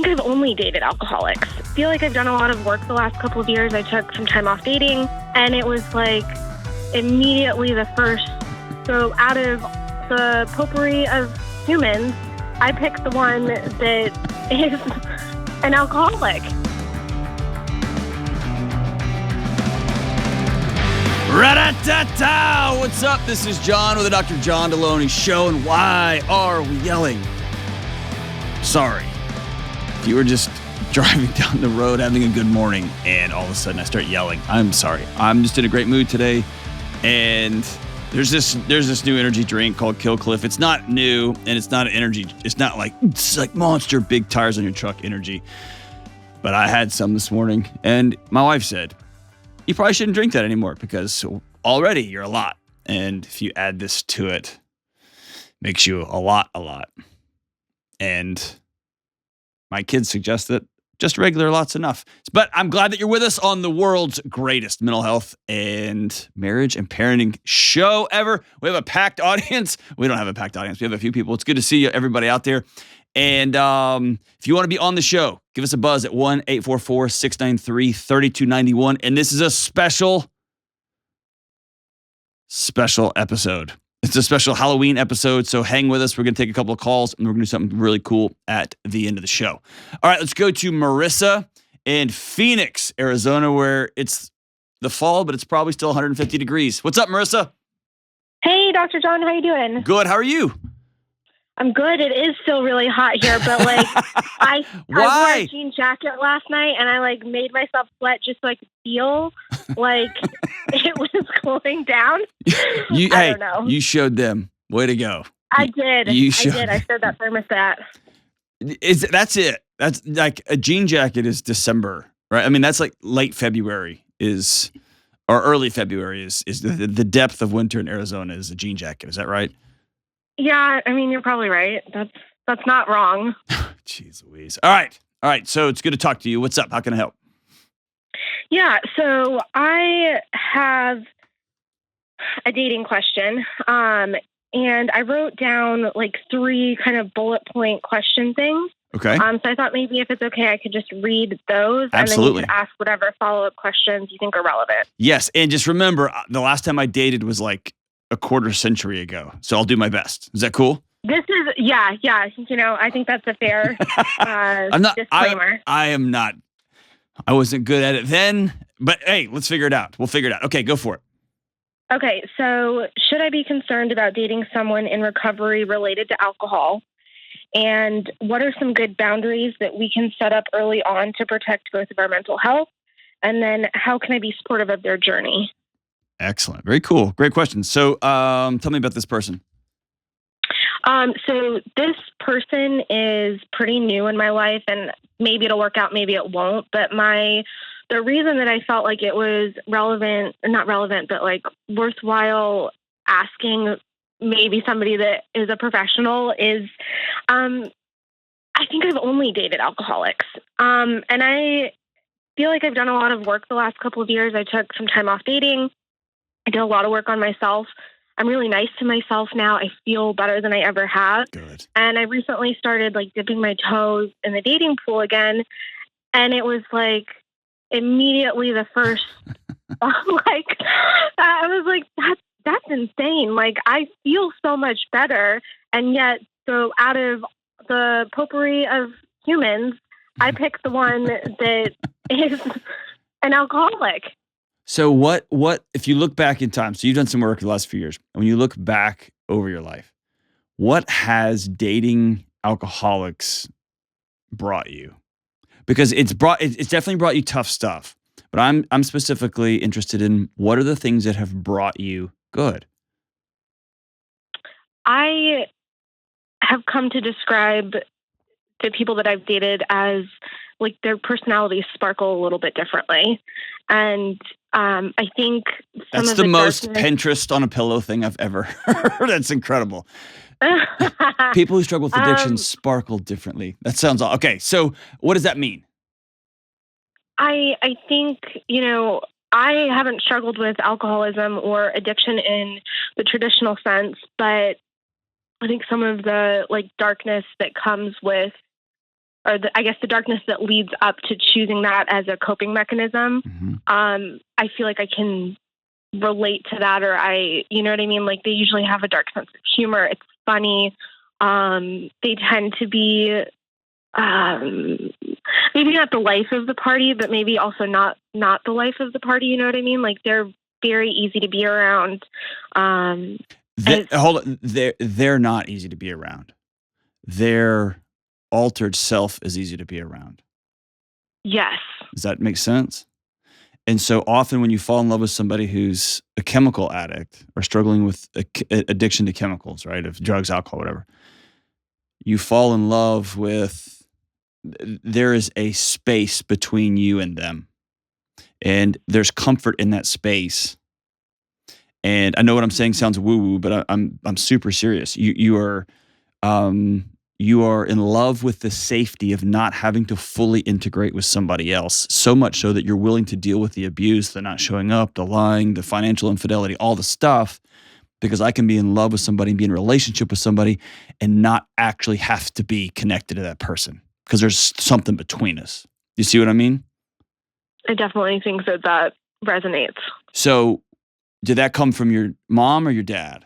think I've only dated alcoholics. I feel like I've done a lot of work the last couple of years. I took some time off dating, and it was like immediately the first. So out of the potpourri of humans, I picked the one that is an alcoholic. Ra-da-da-da! What's up? This is John with the Dr. John Delony Show, and why are we yelling? Sorry. If you were just driving down the road having a good morning and all of a sudden I start yelling, I'm sorry. I'm just in a great mood today, and there's this new energy drink called Kill Cliff. It's not new, and it's not an energy. It's like monster big tires on your truck energy. But I had some this morning, and my wife said, you probably shouldn't drink that anymore because already you're a lot. And if you add this to it, makes you a lot. And my kids suggest that just regular lot's enough. But I'm glad that you're with us on the world's greatest mental health and marriage and parenting show ever. We have a packed audience. We don't have a packed audience. We have a few people. It's good to see you, everybody out there. And if you want to be on the show, give us a buzz at 1-844-693-3291. And this is a special episode. It's a special Halloween episode, so hang with us. We're going to take a couple of calls, and we're going to do something really cool at the end of the show. All right, let's go to Marissa in Phoenix, Arizona, where it's the fall, but it's probably still 150 degrees. What's up, Marissa? Hey, Dr. John, how you doing? Good. How are you? I'm good. It is still really hot here, but I wore a jean jacket last night, and I made myself sweat just so I could feel like it was cooling down. I don't know. You showed them. Way to go. I did. I showed that thermostat. That's it. That's like a jean jacket is December, right? I mean, that's like late February or early February is the depth of winter in Arizona is a jean jacket. Is that right? Yeah, I mean, you're probably right. That's not wrong. Jeez Louise. All right. So it's good to talk to you. What's up? How can I help? Yeah, so I have a dating question, and I wrote down 3 kind of bullet point question things. Okay. So I thought maybe if it's okay, I could just read those. Absolutely. And then you could ask whatever follow-up questions you think are relevant. Yes, and just remember, the last time I dated was a quarter century ago. So I'll do my best. Is that cool? This is, yeah. I think that's a fair disclaimer. I am not. I wasn't good at it then, but hey, let's figure it out. We'll figure it out. Okay, go for it. Okay, so should I be concerned about dating someone in recovery related to alcohol? And what are some good boundaries that we can set up early on to protect both of our mental health? And then how can I be supportive of their journey? Excellent. Very cool. Great question. So tell me about this person. So this person is pretty new in my life, and maybe it'll work out, maybe it won't. But the reason that I felt like it was not relevant, but worthwhile asking maybe somebody that is a professional is, I think I've only dated alcoholics. And I feel like I've done a lot of work the last couple of years. I took some time off dating. I did a lot of work on myself. I'm really nice to myself now. I feel better than I ever have. Good. And I recently started dipping my toes in the dating pool again. And it was immediately the first, I was like, that's insane. I feel so much better. And yet, so out of the potpourri of humans, I picked the one that is an alcoholic. So what if you look back in time, so you've done some work the last few years, and when you look back over your life, what has dating alcoholics brought you? Because it's definitely brought you tough stuff, but I'm specifically interested in what are the things that have brought you good? I have come to describe the people that I've dated as their personalities sparkle a little bit differently. And I think that's the most Pinterest on a pillow thing I've ever heard. That's incredible. People who struggle with addiction sparkle differently. That sounds okay. So what does that mean? I think, I haven't struggled with alcoholism or addiction in the traditional sense, but I think some of the darkness that comes with I guess the darkness that leads up to choosing that as a coping mechanism. I feel like I can relate to that, or you know what I mean? Like, they usually have a dark sense of humor. It's funny. They tend to be, maybe not the life of the party, but maybe also not the life of the party. You know what I mean? Like, they're very easy to be around. Hold on. They're not easy to be around. Their altered self is easy to be around. Yes. Does that make sense? And so often when you fall in love with somebody who's a chemical addict or struggling with addiction to chemicals, right, of drugs, alcohol, whatever, you fall in love with, there is a space between you and them. And there's comfort in that space. And I know what I'm saying sounds woo-woo, but I'm super serious. You are in love with the safety of not having to fully integrate with somebody else, so much so that you're willing to deal with the abuse, the not showing up, the lying, the financial infidelity, all the stuff, because I can be in love with somebody and be in a relationship with somebody and not actually have to be connected to that person because there's something between us. You see what I mean? I definitely think that resonates. So did that come from your mom or your dad?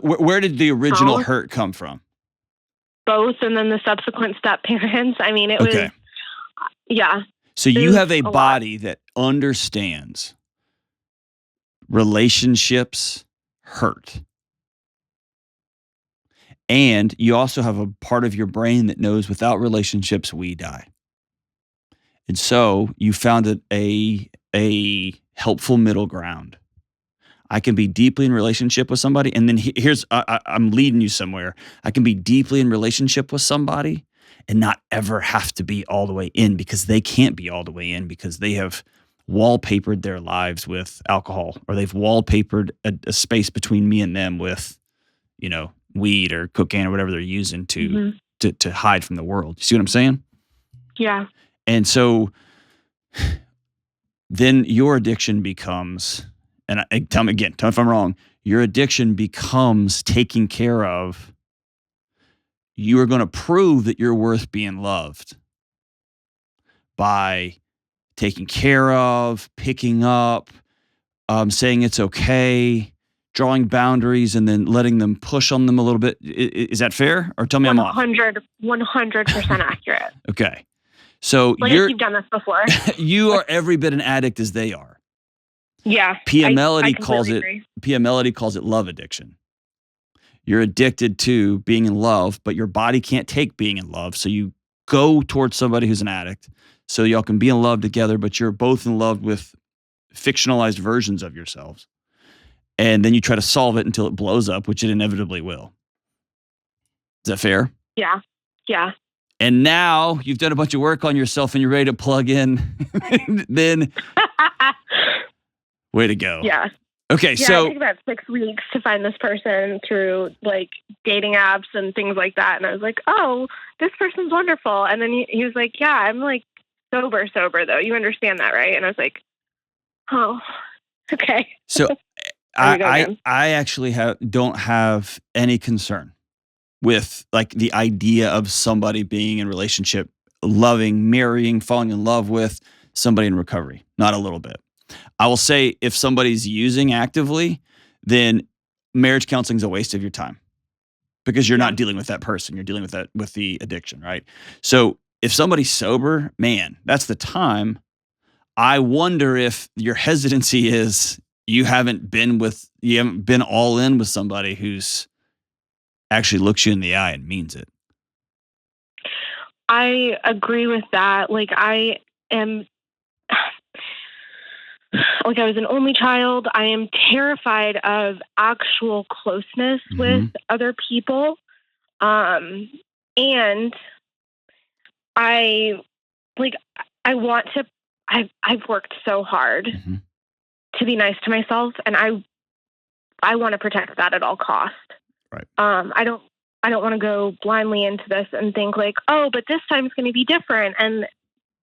Where did the original hurt come from? Both, and then the subsequent step parents. I mean, it was, yeah. So you have a body that understands relationships hurt. And you also have a part of your brain that knows without relationships, we die. And so you found a helpful middle ground. I can be deeply in relationship with somebody, and then here's, I'm leading you somewhere. I can be deeply in relationship with somebody and not ever have to be all the way in, because they can't be all the way in because they have wallpapered their lives with alcohol, or they've wallpapered a space between me and them with, weed or cocaine or whatever they're using to hide from the world. You see what I'm saying? Yeah. And so then your addiction becomes, and tell me if I'm wrong, your addiction becomes taking care of. You are going to prove that you're worth being loved by taking care of, picking up, saying it's okay, drawing boundaries, and then letting them push on them a little bit. Is that fair? Or tell me I'm off. 100% accurate. Okay. So you've done this before. You are every bit an addict as they are. Yeah. Melody calls it love addiction. You're addicted to being in love, but your body can't take being in love. So you go towards somebody who's an addict so y'all can be in love together, but you're both in love with fictionalized versions of yourselves. And then you try to solve it until it blows up, which it inevitably will. Is that fair? Yeah. Yeah. And now you've done a bunch of work on yourself and you're ready to plug in. Then way to go. Yeah. Okay, so it took about 6 weeks to find this person through dating apps and things like that. And I was like, oh, this person's wonderful. And then he was like, yeah, I'm sober though. You understand that, right? And I was like, oh, okay. So I actually don't have any concern with the idea of somebody being in a relationship, loving, marrying, falling in love with somebody in recovery. Not a little bit. I will say if somebody's using actively, then marriage counseling is a waste of your time because you're not dealing with that person. You're dealing with the addiction, right? So if somebody's sober, man, that's the time. I wonder if your hesitancy is you haven't been all in with somebody who's actually looks you in the eye and means it. I agree with that. I am, I was an only child. I am terrified of actual closeness with other people. And I want to, I've worked so hard to be nice to myself, and I want to protect that at all costs. Right. I don't want to go blindly into this and think oh, but this time it's going to be different. And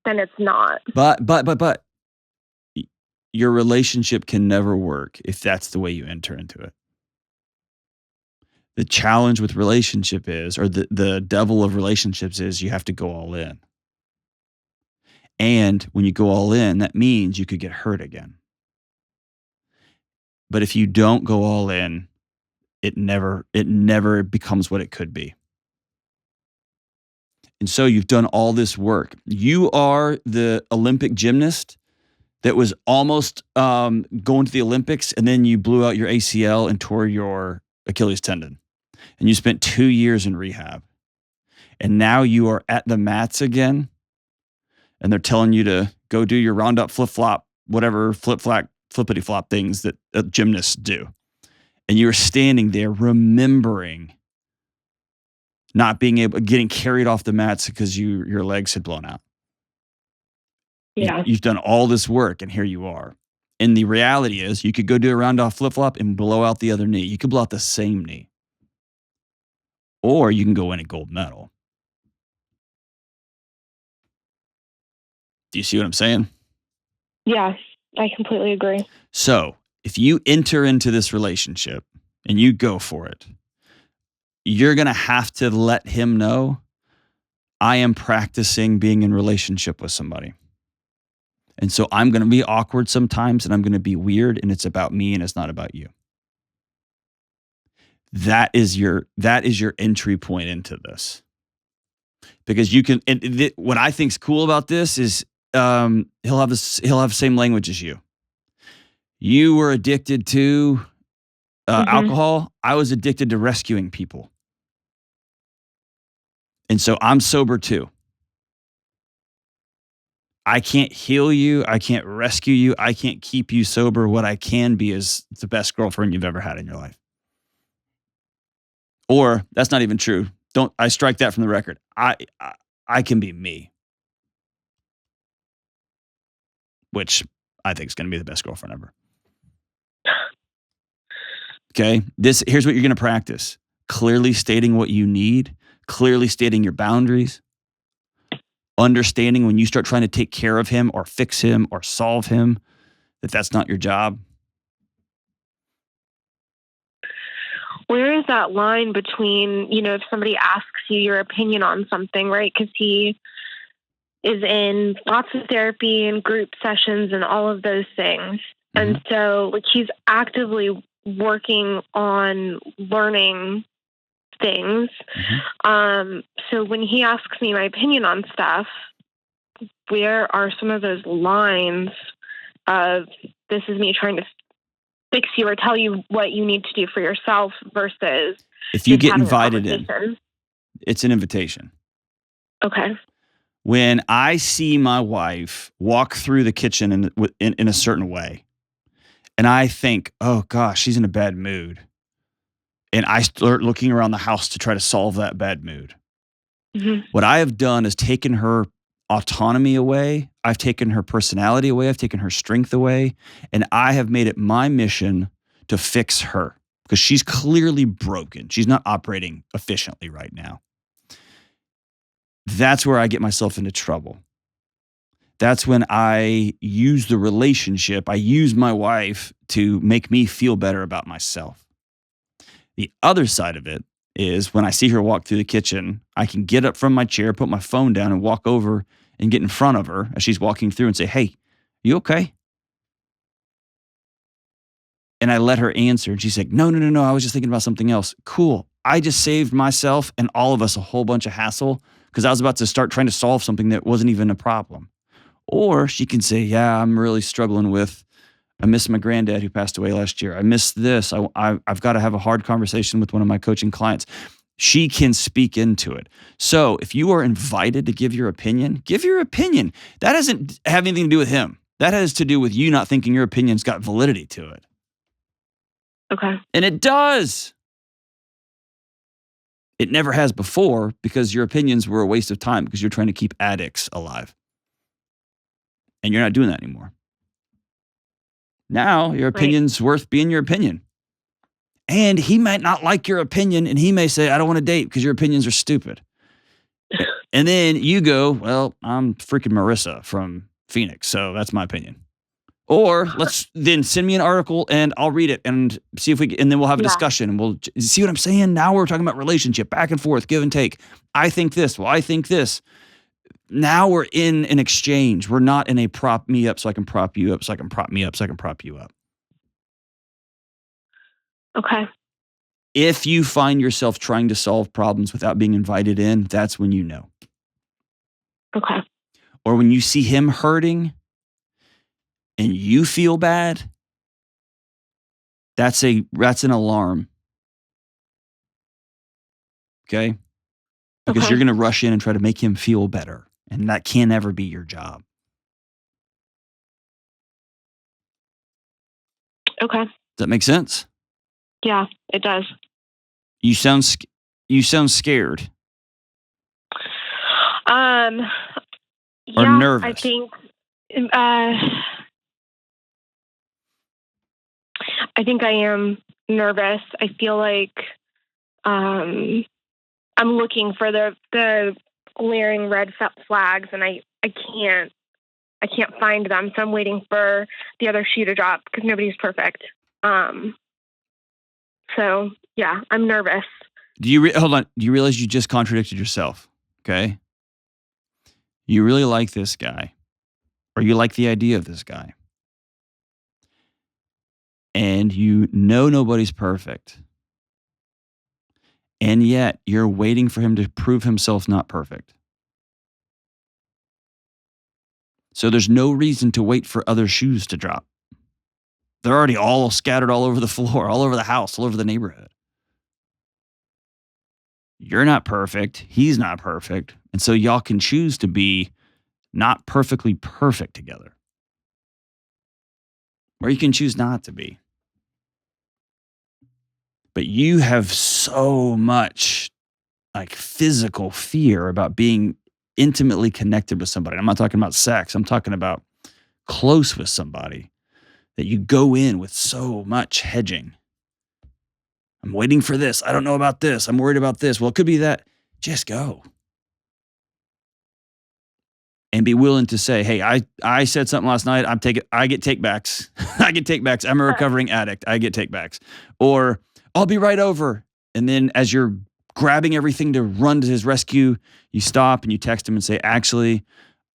then it's not. But your relationship can never work if that's the way you enter into it. The challenge with relationship is, or the devil of relationships is, you have to go all in. And when you go all in, that means you could get hurt again. But if you don't go all in, it never becomes what it could be. And so you've done all this work. You are the Olympic gymnast that was almost going to the Olympics, and then you blew out your ACL and tore your Achilles tendon. And you spent 2 years in rehab. And now you are at the mats again, and they're telling you to go do your round up, flip flop, whatever flippity flop things that gymnasts do. And you're standing there remembering not being getting carried off the mats because your legs had blown out. Yeah. You've done all this work, and here you are. And the reality is, you could go do a round off flip flop and blow out the other knee. You could blow out the same knee. Or you can go win a gold medal. Do you see what I'm saying? Yeah, I completely agree. So if you enter into this relationship and you go for it, you're going to have to let him know, I am practicing being in relationship with somebody. And so I'm going to be awkward sometimes, and I'm going to be weird, and it's about me and it's not about you. That is your entry point into this. Because you can, what I think's cool about this is he'll have the same language as you. You were addicted to alcohol. I was addicted to rescuing people. And so I'm sober too. I can't heal you. I can't rescue you. I can't keep you sober. What I can be is the best girlfriend you've ever had in your life. Or that's not even true. I strike that from the record. I can be me, which I think is going to be the best girlfriend ever. Okay. Here's what you're going to practice. Clearly stating what you need, clearly stating your boundaries, understanding when you start trying to take care of him or fix him or solve him, that's not your job. Where is that line between, if somebody asks you your opinion on something, right? Because he is in lots of therapy and group sessions and all of those things. Mm-hmm. And so he's actively working on learning things. Mm-hmm. So when he asks me my opinion on stuff, where are some of those lines of this is me trying to fix you or tell you what you need to do for yourself versus if you get invited in, it's an invitation. Okay. When I see my wife walk through the kitchen in a certain way, and I think, oh gosh, she's in a bad mood, and I start looking around the house to try to solve that bad mood. Mm-hmm. What I have done is taken her autonomy away. I've taken her personality away. I've taken her strength away. And I have made it my mission to fix her because she's clearly broken. She's not operating efficiently right now. That's where I get myself into trouble. That's when I use the relationship. I use my wife to make me feel better about myself. The other side of it is when I see her walk through the kitchen, I can get up from my chair, put my phone down, and walk over and get in front of her as she's walking through and say, hey, you okay? And I let her answer. And she's like, no, I was just thinking about something else. Cool. I just saved myself and all of us a whole bunch of hassle because I was about to start trying to solve something that wasn't even a problem. Or she can say, yeah, I'm really struggling with, I miss my granddad who passed away last year. I miss this. I've got to have a hard conversation with one of my coaching clients. She can speak into it. So if you are invited to give your opinion, give your opinion. That doesn't have anything to do with him. That has to do with you not thinking your opinion's got validity to it. Okay. And it does. It never has before because your opinions were a waste of time because you're trying to keep addicts alive. And you're not doing that anymore. Now your opinion's worth being your opinion. And he might not like your opinion and he may say, I don't want to date because your opinions are stupid. And then you go, well, I'm freaking Marissa from Phoenix, so that's my opinion. Or let's then send me an article and I'll read it and see if and then we'll have a discussion and we'll see what I'm saying. Now we're talking about relationship, back and forth, give and take. I think this. Well, I think this. Now we're in an exchange. We're not in a prop me up so I can prop you up, so I can prop me up, so I can prop you up. Okay. If you find yourself trying to solve problems without being invited in, that's when you know. Okay. Or when you see him hurting and you feel bad, that's an alarm. Okay? Because you're going to rush in and try to make him feel better. And that can't ever be your job. Okay. Does that make sense? Yeah, it does. You sound scared. Or nervous. I think I am nervous. I feel like I'm looking for the glaring red flags, and I can't find them. So I'm waiting for the other shoe to drop because nobody's perfect. So yeah, I'm nervous. Hold on? Do you realize you just contradicted yourself? Okay. You really like this guy, or you like the idea of this guy, and you know nobody's perfect, and yet you're waiting for him to prove himself not perfect. So there's no reason to wait for other shoes to drop. They're already all scattered all over the floor, all over the house, all over the neighborhood. You're not perfect. He's not perfect. And so y'all can choose to be not perfectly perfect together. Or you can choose not to be. But you have so much like physical fear about being intimately connected with somebody. I'm not talking about sex. I'm talking about close with somebody that you go in with so much hedging. I'm waiting for this. I don't know about this. I'm worried about this. Well, it could be that. Just go. And be willing to say, hey, I said something last night. I get takebacks. I get takebacks. I'm a recovering addict. I get takebacks. Or I'll be right over. And then as you're grabbing everything to run to his rescue, you stop and you text him and say, actually,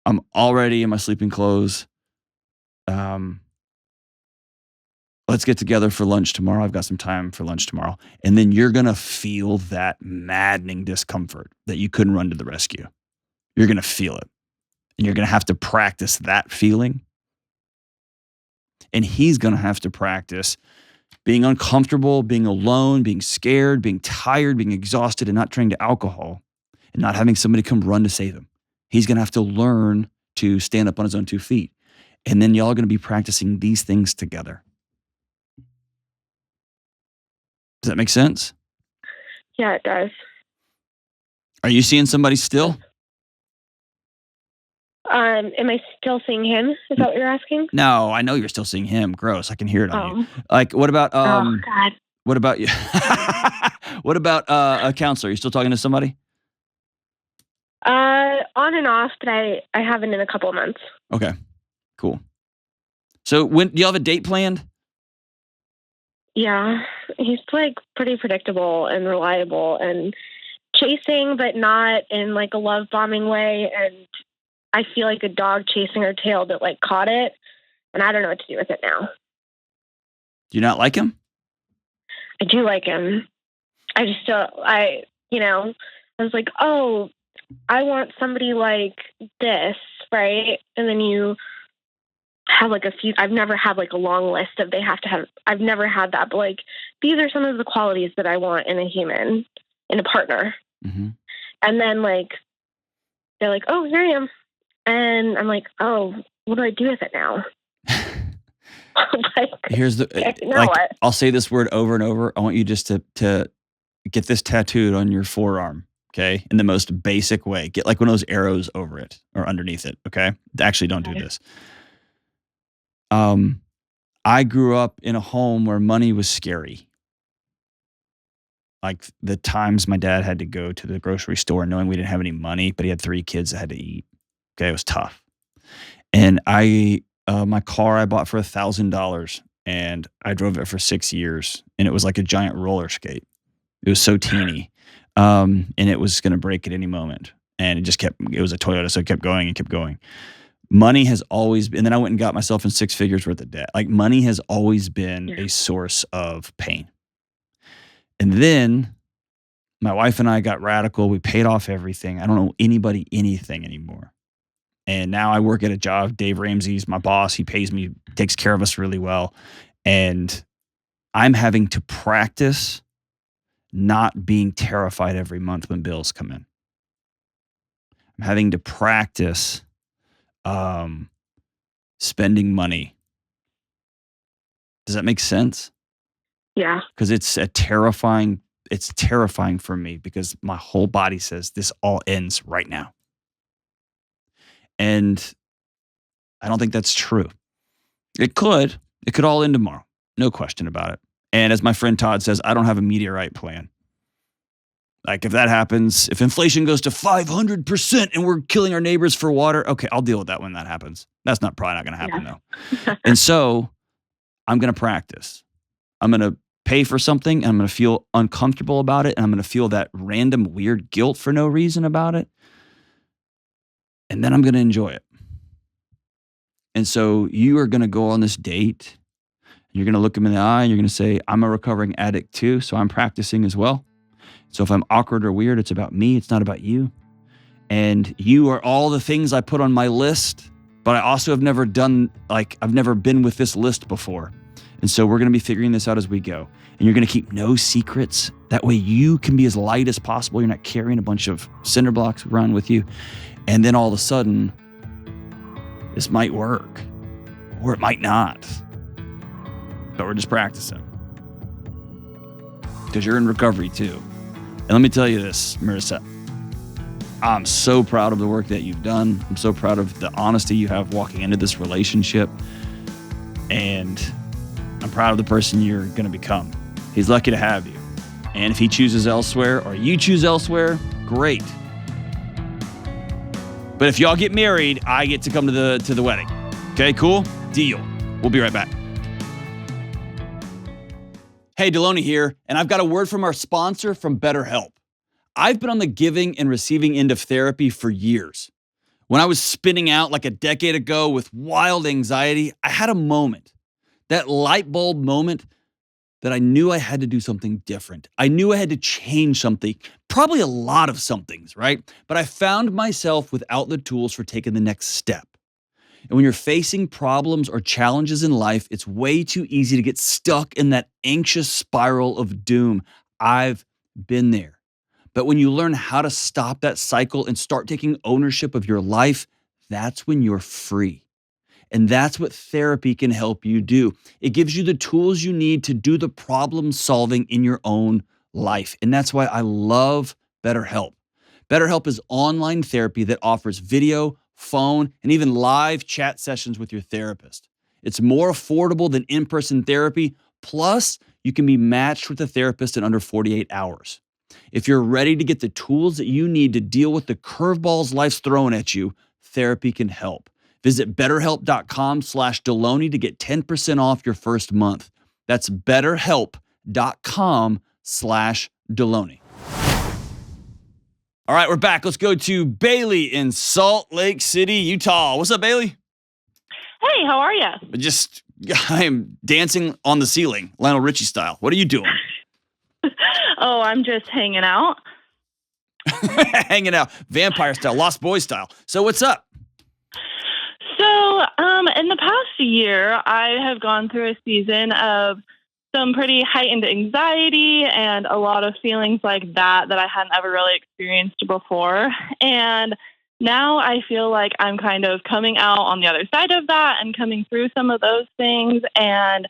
I'm already in my sleeping clothes. Let's get together for lunch tomorrow. I've got some time for lunch tomorrow. And then you're going to feel that maddening discomfort that you couldn't run to the rescue. You're going to feel it. And you're going to have to practice that feeling. And he's going to have to practice being uncomfortable, being alone, being scared, being tired, being exhausted, and not turning to alcohol and not having somebody come run to save him. He's going to have to learn to stand up on his own 2 feet. And then y'all are going to be practicing these things together. Does that make sense? Yeah, it does. Are you seeing somebody still? Am I still seeing him? Is that what you're asking? No, I know you're still seeing him. Gross. I can hear it on you. Like, what about oh God. What about you? What about a counselor? You still talking to somebody? On and off, but I haven't in a couple of months. Okay, cool. So do you have a date planned? Yeah, he's like pretty predictable and reliable and chasing, but not in like a love bombing way. And I feel like a dog chasing her tail that like caught it, and I don't know what to do with it now. Do you not like him? I do like him. I just I was like, oh, I want somebody like this, right? And then you have like a few. I've never had like a long list of I've never had that, but like these are some of the qualities that I want in a human, in a partner. Mm-hmm. And then like they're like, oh, here I am, and I'm like, oh, what do I do with it now? Here's the I'll say this word over and over. I want you just to get this tattooed on your forearm. Okay, in the most basic way. Get like one of those arrows over it or underneath it. Okay, actually, don't do this. I grew up in a home where money was scary. Like the times my dad had to go to the grocery store knowing we didn't have any money, but he had 3 kids that had to eat. Okay, it was tough. And I my car I bought for $1,000, and I drove it for 6 years, and it was like a giant roller skate. It was so teeny, and it was going to break at any moment. And it was a Toyota, so it kept going and kept going. Money has always been, and then I went and got myself in 6 figures worth of debt. Like, money has always been a source of pain. And then my wife and I got radical. We paid off everything. I don't owe anybody anything anymore. And now I work at a job. Dave Ramsey's my boss. He pays me, takes care of us really well. And I'm having to practice not being terrified every month when bills come in. I'm having to practice spending money. Does that make sense? Yeah. Because it's terrifying for me, because my whole body says this all ends right now. And I don't think that's true. It could all end tomorrow. No question about it. And as my friend Todd says, I don't have a meteorite plan. Like, if that happens, if inflation goes to 500% and we're killing our neighbors for water, okay, I'll deal with that when that happens. That's probably not going to happen though. And so I'm going to practice. I'm going to pay for something, and I'm going to feel uncomfortable about it, and I'm going to feel that random weird guilt for no reason about it. And then I'm going to enjoy it. And so you are going to go on this date, and you're going to look him in the eye, and you're going to say, I'm a recovering addict too, so I'm practicing as well. So if I'm awkward or weird, it's about me. It's not about you. And you are all the things I put on my list, but I also have never I've never been with this list before. And so we're going to be figuring this out as we go. And you're going to keep no secrets. That way you can be as light as possible. You're not carrying a bunch of cinder blocks around with you. And then all of a sudden, this might work, or it might not. But we're just practicing. Because you're in recovery too. And let me tell you this, Marissa. I'm so proud of the work that you've done. I'm so proud of the honesty you have walking into this relationship. And I'm proud of the person you're going to become. He's lucky to have you. And if he chooses elsewhere, or you choose elsewhere, great. But if y'all get married, I get to come to the wedding. Okay, cool? Deal. We'll be right back. Hey, Delony here, and I've got a word from our sponsor from BetterHelp. I've been on the giving and receiving end of therapy for years. When I was spinning out like a decade ago with wild anxiety, I had a moment, that light bulb moment, that I knew I had to do something different. I knew I had to change something, probably a lot of somethings, right? But I found myself without the tools for taking the next step. And when you're facing problems or challenges in life, it's way too easy to get stuck in that anxious spiral of doom. I've been there. But when you learn how to stop that cycle and start taking ownership of your life, that's when you're free. And that's what therapy can help you do. It gives you the tools you need to do the problem solving in your own life. And that's why I love BetterHelp. BetterHelp is online therapy that offers video, phone, and even live chat sessions with your therapist. It's more affordable than in-person therapy. Plus, you can be matched with a therapist in under 48 hours. If you're ready to get the tools that you need to deal with the curveballs life's throwing at you, therapy can help. Visit betterhelp.com/Delony to get 10% off your first month. That's betterhelp.com/Delony. All right, we're back. Let's go to Bailey in Salt Lake City, Utah. What's up, Bailey? Hey, how are you? I am dancing on the ceiling, Lionel Richie style. What are you doing? Oh, I'm just hanging out. Hanging out, vampire style, Lost Boys style. So what's up? So, in the past year, I have gone through a season of some pretty heightened anxiety and a lot of feelings like that I hadn't ever really experienced before. And now I feel like I'm kind of coming out on the other side of that and coming through some of those things. And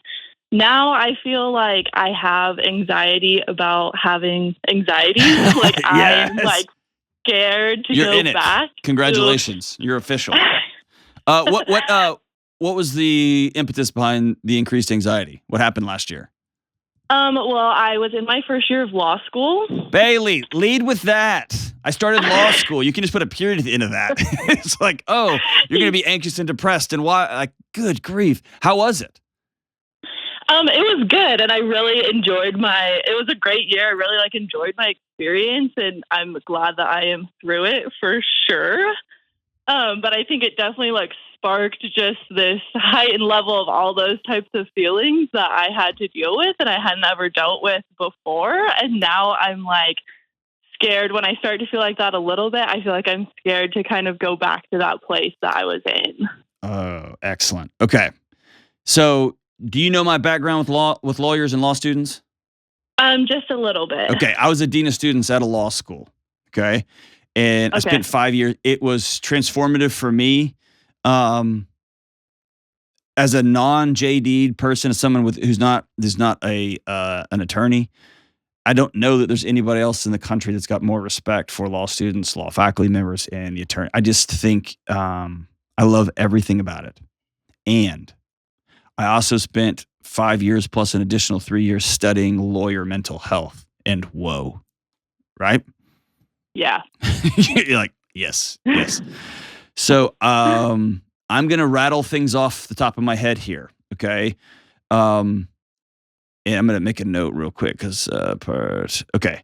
now I feel like I have anxiety about having anxiety. Like Yes. I'm like scared to You're go in it. back. Congratulations. You're official. What was the impetus behind the increased anxiety? What happened last year? Well, I was in my first year of law school. Bailey, lead with that. I started law school. You can just put a period at the end of that. It's like, oh, you're going to be anxious and depressed. And why? Like, good grief. How was it? It was good, and I really enjoyed it was a great year. I really enjoyed my experience, and I'm glad that I am through it for sure. But I think it definitely sparked just this heightened level of all those types of feelings that I had to deal with and I hadn't ever dealt with before. And now I'm scared when I start to feel like that a little bit. I feel like I'm scared to kind of go back to that place that I was in. Oh, excellent. Okay. So do you know my background with lawyers and law students? Just a little bit. Okay. I was a dean of students at a law school. Okay. And I spent 5 years. It was transformative for me. As a non-JD person, as someone who's not an attorney, I don't know that there's anybody else in the country that's got more respect for law students, law faculty members, and the attorney. I just think I love everything about it. And I also spent 5 years plus an additional 3 years studying lawyer mental health. And whoa, right? Yeah. You're like, yes. So I'm going to rattle things off the top of my head here, okay? And I'm going to make a note real quick because okay.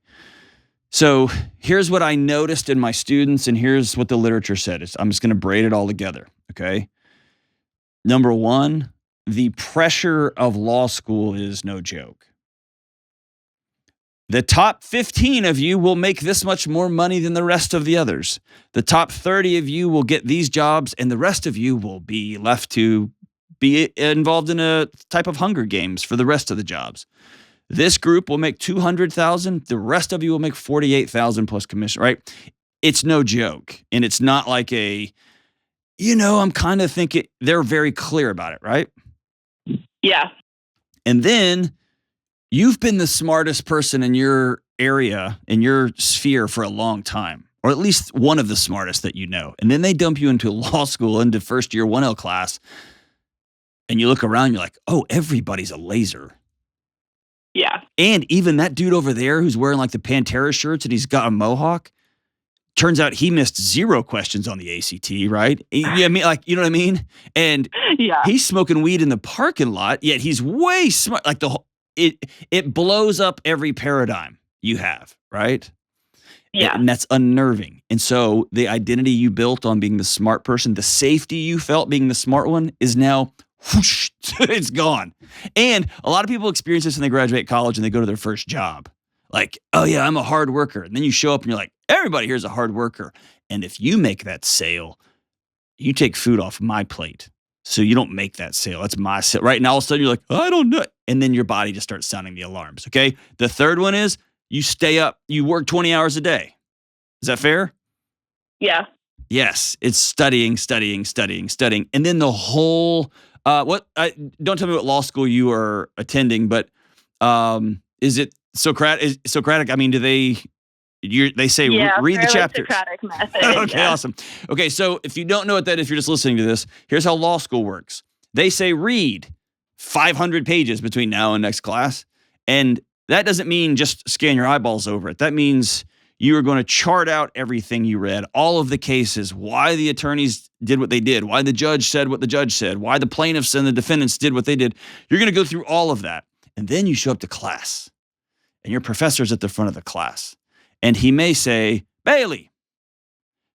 So here's what I noticed in my students, and here's what the literature said. I'm just going to braid it all together, okay? Number one, the pressure of law school is no joke. The top 15 of you will make this much more money than the rest of the others. The top 30 of you will get these jobs, and the rest of you will be left to be involved in a type of Hunger Games for the rest of the jobs. This group will make $200,000. The rest of you will make $48,000 plus commission, right? It's no joke. And it's not like I'm kind of thinking they're very clear about it, right? Yeah. And then you've been the smartest person in your area, in your sphere for a long time, or at least one of the smartest that you know. And then they dump you into law school, into first year 1L class. And you look around, you're like, oh, everybody's a laser. Yeah. And even that dude over there who's wearing the Pantera shirts and he's got a mohawk, turns out he missed 0 questions on the ACT, right? Yeah, you know what I mean? And yeah, he's smoking weed in the parking lot, yet he's way smart. It blows up every paradigm you have, right? Yeah. And that's unnerving. And so the identity you built on being the smart person, the safety you felt being the smart one is now whoosh, it's gone. And a lot of people experience this when they graduate college and they go to their first job. Like, oh yeah, I'm a hard worker. And then you show up and you're like, everybody here's a hard worker. And if you make that sale, you take food off my plate. So you don't make that sale. That's my sale. Right? And all of a sudden you're like, I don't know. And then your body just starts sounding the alarms. Okay. The third one is you stay up, you work 20 hours a day. Is that fair? Yeah. Yes. It's studying. And then the whole, don't tell me what law school you are attending, but is it Socratic? I mean, do they say read the chapters? Socratic method. Okay, yeah. Awesome. Okay, so if you don't know what that is, if you're just listening to this, here's how law school works. They say read 500 pages between now and next class. And that doesn't mean just scan your eyeballs over it. That means you are going to chart out everything you read, all of the cases, why the attorneys did what they did, why the judge said what the judge said, why the plaintiffs and the defendants did what they did. You're going to go through all of that. And then you show up to class and your professor's at the front of the class. And he may say, Bailey,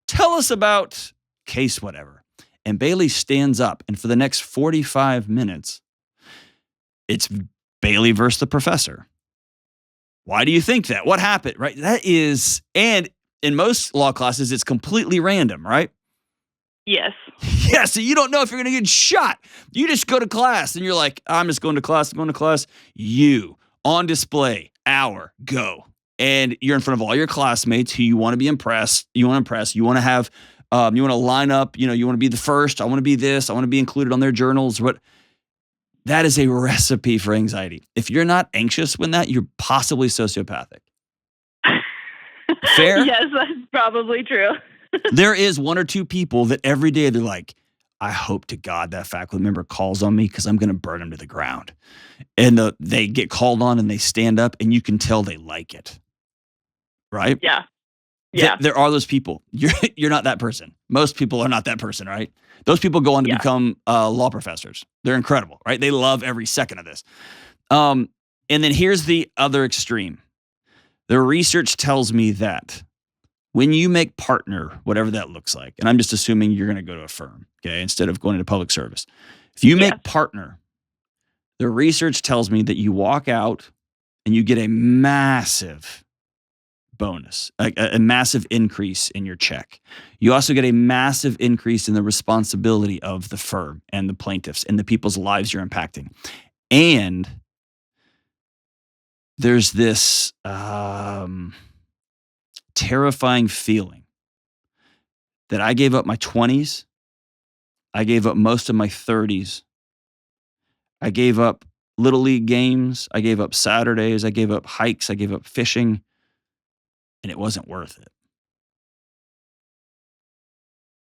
tell us about case whatever. And Bailey stands up. And for the next 45 minutes, it's Bailey versus the professor. Why do you think that? What happened? Right? That is, and in most law classes, it's completely random, right? Yes. Yeah, so you don't know if you're going to get shot. You just go to class and you're like, I'm just going to class, You, on display, hour, go. And you're in front of all your classmates who you want to be impressed. You want to impress. You want to have, you want to line up. You want to be the first. I want to be this. I want to be included on their journals. But that is a recipe for anxiety. If you're not anxious when that, you're possibly sociopathic. Fair? Yes, that's probably true. There is one or two people that every day they're like, I hope to God that faculty member calls on me because I'm going to burn them to the ground. And they get called on and they stand up and you can tell they like it. Right? Yeah. Yeah. There are those people. You're not that person. Most people are not that person, right? Those people go on to become law professors. They're incredible, right? They love every second of this. And then here's the other extreme. The research tells me that when you make partner, whatever that looks like, and I'm just assuming you're going to go to a firm, okay, instead of going into public service. If you make partner, the research tells me that you walk out and you get a massive bonus, a massive increase in your check. You also get a massive increase in the responsibility of the firm and the plaintiffs and the people's lives you're impacting. And there's this terrifying feeling that I gave up my 20s. I gave up most of my 30s. I gave up Little League games. I gave up Saturdays. I gave up hikes. I gave up fishing. And it wasn't worth it.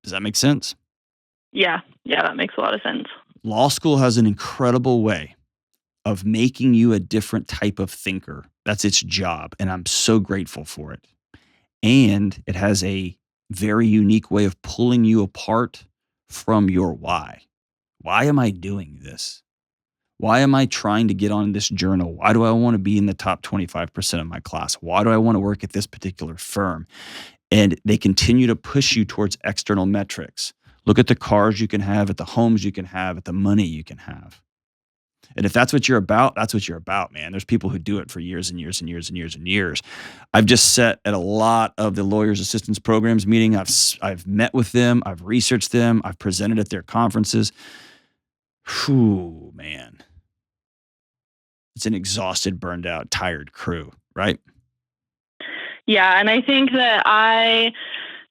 Does that make sense? Yeah. Yeah, that makes a lot of sense. Law school has an incredible way of making you a different type of thinker. That's its job. And I'm so grateful for it. And it has a very unique way of pulling you apart from your why. Why am I doing this? Why am I trying to get on this journal? Why do I want to be in the top 25% of my class? Why do I want to work at this particular firm? And they continue to push you towards external metrics. Look at the cars you can have, at the homes you can have, at the money you can have. And if that's what you're about, that's what you're about, man. There's people who do it for years and years and years and years and years. I've just sat at a lot of the lawyers assistance programs meeting. I've met with them. I've researched them. I've presented at their conferences. Whew, man. It's an exhausted, burned out, tired crew, right? Yeah. And I think that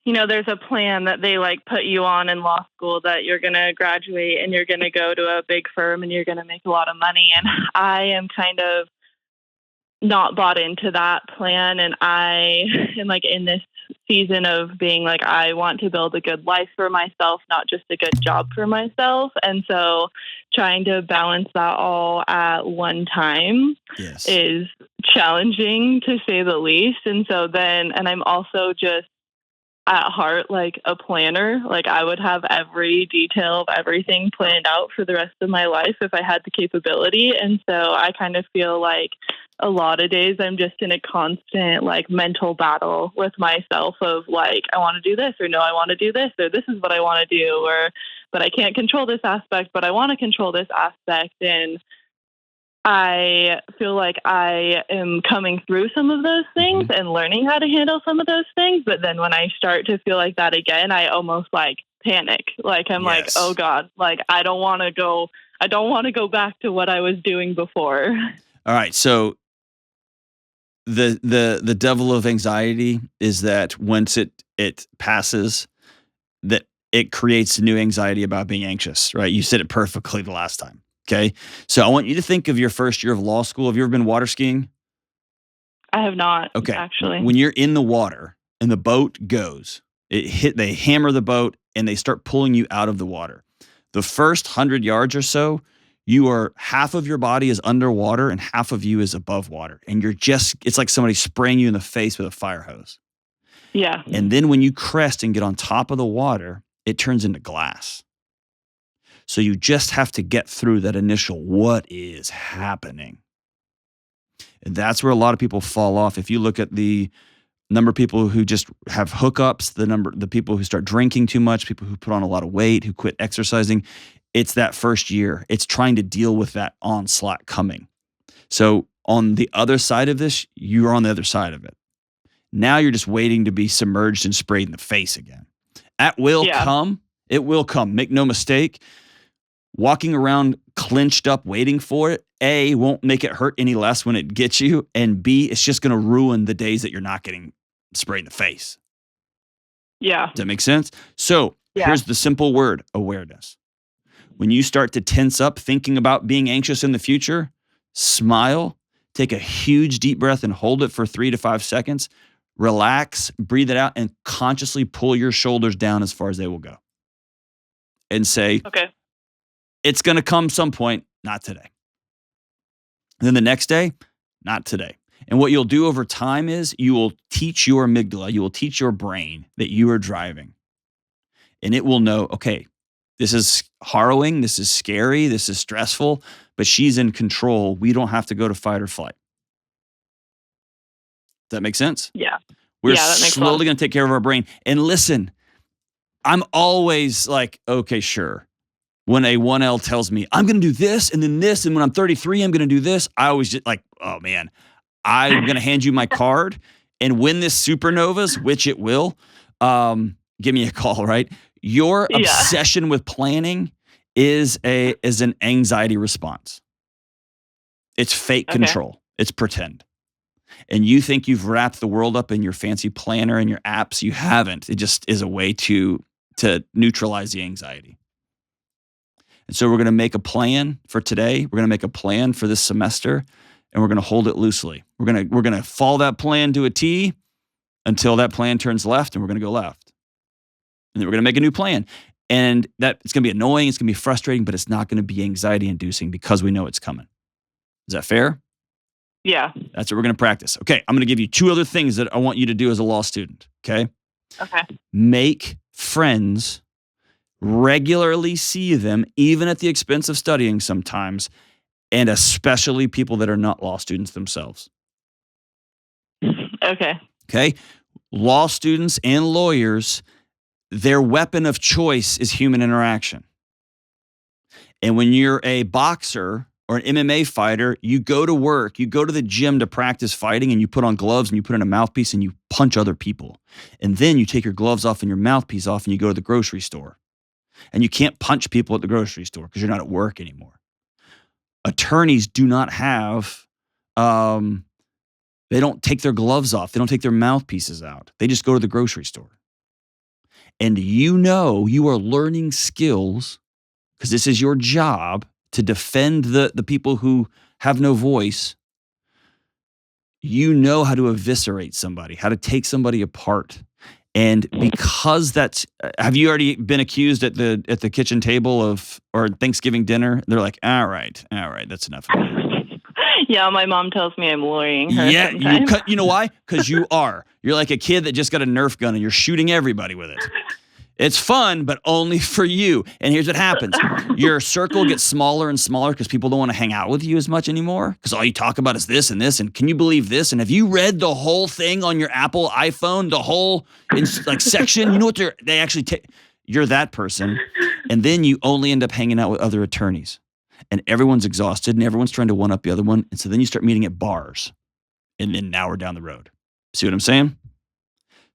there's a plan that they put you on in law school that you're going to graduate and you're going to go to a big firm and you're going to make a lot of money. And I am kind of not bought into that plan. And I am in this season of being I want to build a good life for myself, not just a good job for myself. And so trying to balance that all at one time is challenging, to say the least. And so and I'm also just at heart a planner. I would have every detail of everything planned out for the rest of my life if I had the capability. And so I kind of feel a lot of days I'm just in a constant mental battle with myself of I want to do this, or no, I want to do this, or this is what I want to do, but I can't control this aspect, but I want to control this aspect. And I feel like I am coming through some of those things and learning how to handle some of those things. But then when I start to feel like that again, I almost panic. I'm oh God, I don't want to go back to what I was doing before. All right. So the devil of anxiety is that once it passes, that it creates new anxiety about being anxious, right? You said it perfectly the last time. Okay. So I want you to think of your first year of law school. Have you ever been water skiing? I have not. Okay. Actually. When you're in the water and the boat goes, they hammer the boat and they start pulling you out of the water. The first 100 yards or so, half of your body is underwater and half of you is above water. And it's like somebody spraying you in the face with a fire hose. Yeah. And then when you crest and get on top of the water, it turns into glass. So you just have to get through that initial, what is happening? And that's where a lot of people fall off. If you look at the number of people who just have hookups, the people who start drinking too much, people who put on a lot of weight, who quit exercising, it's that first year. It's trying to deal with that onslaught coming. So on the other side of this, you're on the other side of it. Now you're just waiting to be submerged and sprayed in the face again. That will come. It will come. Make no mistake. Walking around clenched up waiting for it, A, won't make it hurt any less when it gets you, and B, it's just going to ruin the days that you're not getting sprayed in the face. Yeah. Does that make sense? So here's the simple word, awareness. When you start to tense up thinking about being anxious in the future, smile, take a huge deep breath and hold it for 3 to 5 seconds, relax, breathe it out, and consciously pull your shoulders down as far as they will go. And say, okay, it's going to come some point, not today. And then the next day, not today. And what you'll do over time is you will teach your amygdala, you will teach your brain that you are driving. And it will know, okay, this is harrowing, this is scary, this is stressful, but she's in control. We don't have to go to fight or flight. Does that make sense? Yeah. We're that makes slowly going to take care of our brain. And listen, I'm always like, okay, sure. When a 1L tells me, I'm going to do this and then this, and when I'm 33, I'm going to do this, I always just like, oh man, I'm going to hand you my card. And when this supernovas, which it will, give me a call, right? Your obsession with planning is an anxiety response. It's fake control. It's pretend. And you think you've wrapped the world up in your fancy planner and your apps. You haven't. It just is a way to neutralize the anxiety. And so we're going to make a plan for today. We're going to make a plan for this semester, and we're going to hold it loosely. We're going to follow that plan to a T until that plan turns left, and we're going to go left. And then we're going to make a new plan. And that it's going to be annoying, it's going to be frustrating, but it's not going to be anxiety inducing because we know it's coming. Is that fair? Yeah. That's what we're going to practice. Okay, I'm going to give you 2 other things that I want you to do as a law student, okay? Okay. Make friends, regularly see them, even at the expense of studying sometimes, and especially people that are not law students themselves. Okay. Okay? Law students and lawyers, their weapon of choice is human interaction. And when you're a boxer or an MMA fighter, you go to work, you go to the gym to practice fighting, and you put on gloves and you put in a mouthpiece and you punch other people. And then you take your gloves off and your mouthpiece off and you go to the grocery store. And you can't punch people at the grocery store because you're not at work anymore. Attorneys do not have, they don't take their gloves off. They don't take their mouthpieces out. They just go to the grocery store. And you are learning skills because this is your job to defend the people who have no voice. You know how to eviscerate somebody, how to take somebody apart. And because have you already been accused at the kitchen table or Thanksgiving dinner? They're like, all right, that's enough. Yeah, my mom tells me I'm lawyering her. Yeah, sometimes. you know why? Because you are. You're like a kid that just got a Nerf gun and you're shooting everybody with it. It's fun, but only for you. And here's what happens. Your circle gets smaller and smaller because people don't want to hang out with you as much anymore because all you talk about is this and this. And can you believe this? And have you read the whole thing on your Apple iPhone, the whole section? You know what they actually take? You're that person. And then you only end up hanging out with other attorneys. And everyone's exhausted and everyone's trying to one up the other one. And so then you start meeting at bars. And then now we're down the road. See what I'm saying?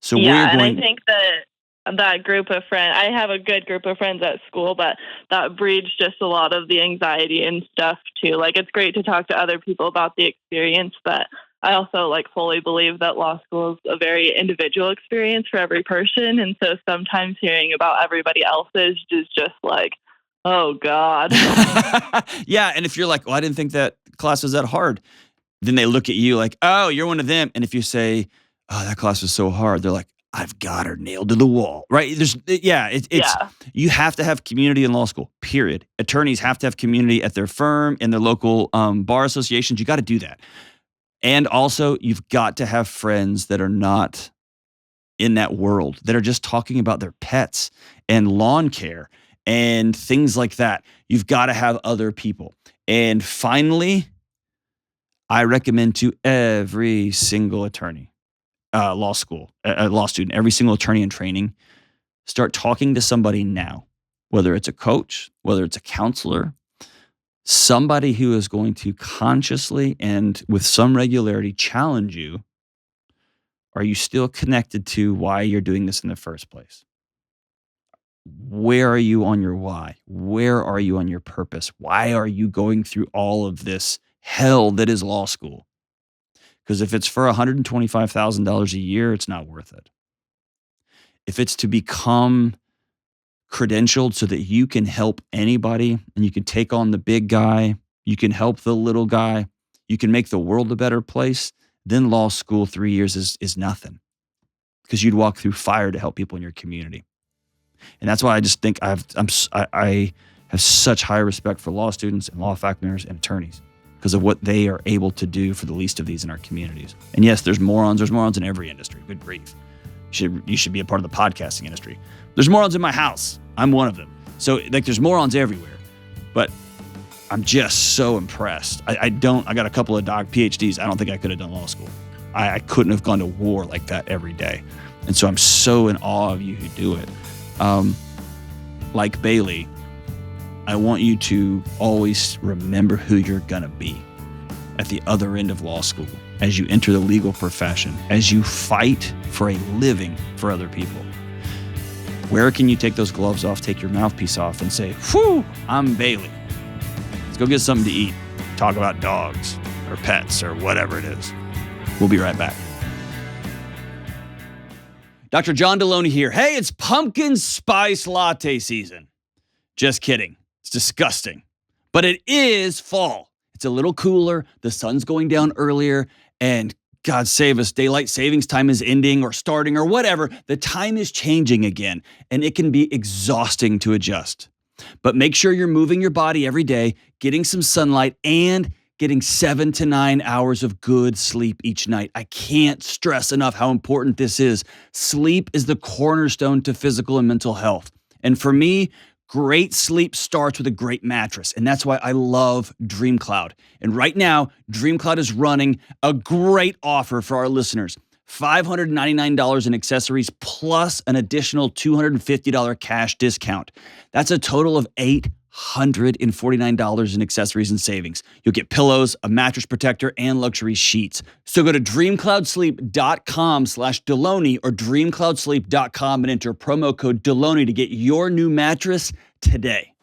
So and I think that group of friends, I have a good group of friends at school, but that breeds just a lot of the anxiety and stuff too. Like, it's great to talk to other people about the experience, but I also fully believe that law school is a very individual experience for every person. And so sometimes hearing about everybody else's is just like, oh God. Yeah. And if you're like, well, I didn't think that class was that hard, then they look at you like, oh, you're one of them. And if you say, oh, that class was so hard, they're like, I've got her nailed to the wall, right? You have to have community in law school, period. Attorneys have to have community at their firm, in their local bar associations. You got to do that. And also, you've got to have friends that are not in that world, that are just talking about their pets and lawn care and things like that. You've got to have other people. And finally, I recommend to every single attorney, law student, every single attorney in training, start talking to somebody now, whether it's a coach, whether it's a counselor, somebody who is going to consciously and with some regularity challenge you. Are you still connected to why you're doing this in the first place? Where are you on your why? Where are you on your purpose? Why are you going through all of this hell that is law school? Because if it's for $125,000 a year, it's not worth it. If it's to become credentialed so that you can help anybody and you can take on the big guy, you can help the little guy, you can make the world a better place, then law school 3 years is nothing. Because you'd walk through fire to help people in your community. And that's why I just think I have such high respect for law students and law faculty members and attorneys. because of what they are able to do for the least of these in our communities. And yes, there's morons. There's morons in every industry. Good grief. You should be a part of the podcasting industry. There's morons in my house. I'm one of them. So like there's morons everywhere. But I'm just so impressed. I got a couple of PhDs. I don't think I could have done law school. I couldn't have gone to war like that every day. And so I'm so in awe of you who do it. Like Bailey, I want you to always remember who you're going to be at the other end of law school, as you enter the legal profession, as you fight for a living for other people. Where can you take those gloves off, take your mouthpiece off, and say, whew, I'm Bailey. Let's go get something to eat. Talk about dogs or pets or whatever it is. We'll be right back. Dr. John Delony here. Hey, it's pumpkin spice latte season. Just kidding. It's disgusting. But it is fall. It's a little cooler. The sun's going down earlier. And God save us, daylight savings time is ending or starting or whatever. The time is changing again. And it can be exhausting to adjust. But make sure you're moving your body every day, getting some sunlight, and getting 7 to 9 hours of good sleep each night. I can't stress enough how important this is. Sleep is the cornerstone to physical and mental health. And for me, great sleep starts with a great mattress. And that's why I love DreamCloud. And right now, DreamCloud is running a great offer for our listeners. $599 in accessories plus an additional $250 cash discount. That's a total of $849 in accessories and savings. You'll get pillows, a mattress protector, and luxury sheets. So go to dreamcloudsleep.com/Delony or dreamcloudsleep.com and enter promo code Delony to get your new mattress today.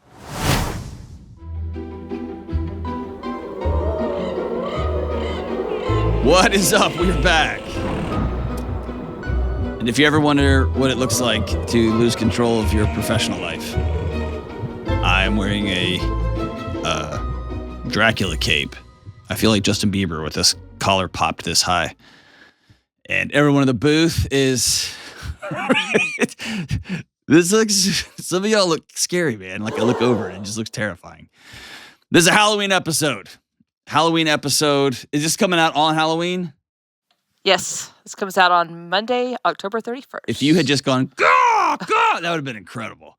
What is up? We're back. And if you ever wonder what it looks like to lose control of your professional life, I'm wearing a Dracula cape. I feel like Justin Bieber with this collar popped this high. And everyone in the booth is... This looks... Some of y'all look scary, man. Like I look over and it just looks terrifying. This is a Halloween episode. Is this coming out on Halloween? Yes, this comes out on Monday, October 31st. If you had just gone, "Gah, gah," that would have been incredible.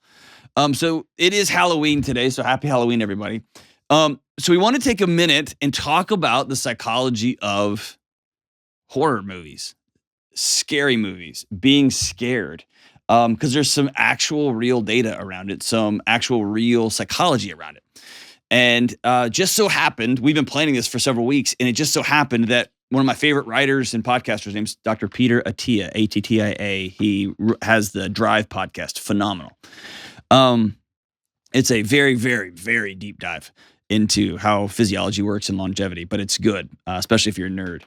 So it is Halloween today, so happy Halloween, everybody. So we want to take a minute and talk about the psychology of horror movies, scary movies, being scared, because there's some actual real data around it, some actual real psychology around it. And just so happened, we've been planning this for several weeks, and it just so happened that one of my favorite writers and podcasters, name's Dr. Peter Attia, Attia. He has the Drive podcast, phenomenal. It's a very, very, very deep dive into how physiology works and longevity, but it's good, especially if you're a nerd.